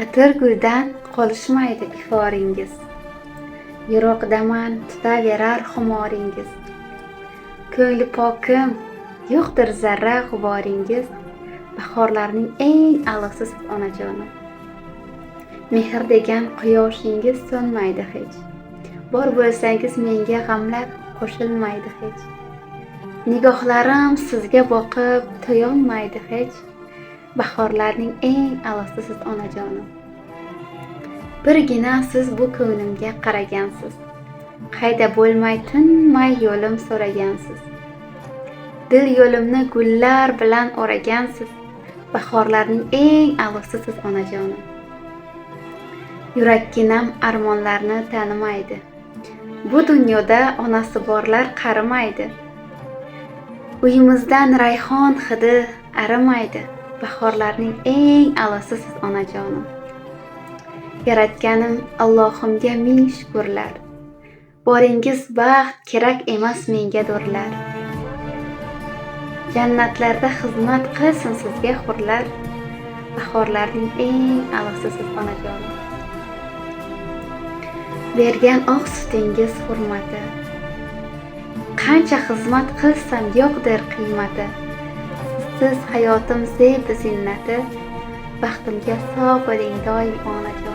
Atirguldan qolishmaydi iforingiz, yiroqdaman tutaverar xumoringiz. Ko'ngli pokim, yo'qdir zarra g'uboringiz, bahorlarning eng a'losi siz onajonim. Mehr degan quyoshingiz so'nmaydi hech, bor bo'lsangiz menga g'amlar qo'shilmaydi hech. Nigohlarim sizga boqib to'yolmaydi hech, bahorlarning eng a'losi siz onajonim. Birgina siz bu ko'nglimga qaragansiz, qayda bo'lmay tinmay yo'lim so'ragansiz. Dil yo'limni gullar bilan o'ragansiz, bahorlarning eng a'losi siz onajonim. Yurakginam armonlarni tanimaydi, bu dunyoda onasi borlar qarimaydi. Uyimizdan rayhon hidi arimaydi, bahorlarning eng a'losi siz onajonim. Yaratganim Allohimga ming shukrlar, boringiz baxt kerak emas menga do'rlar. Jannatlarda xizmat qilsin sizga hurlar, bahorlarning eng a'losi siz onajonim. Bergan oq sutingiz hurmati, qancha xizmat qilsam yo'qdir qiymati. Siz hayotim zeb zinnati, baxtimga sog' bo'ling doim onajon.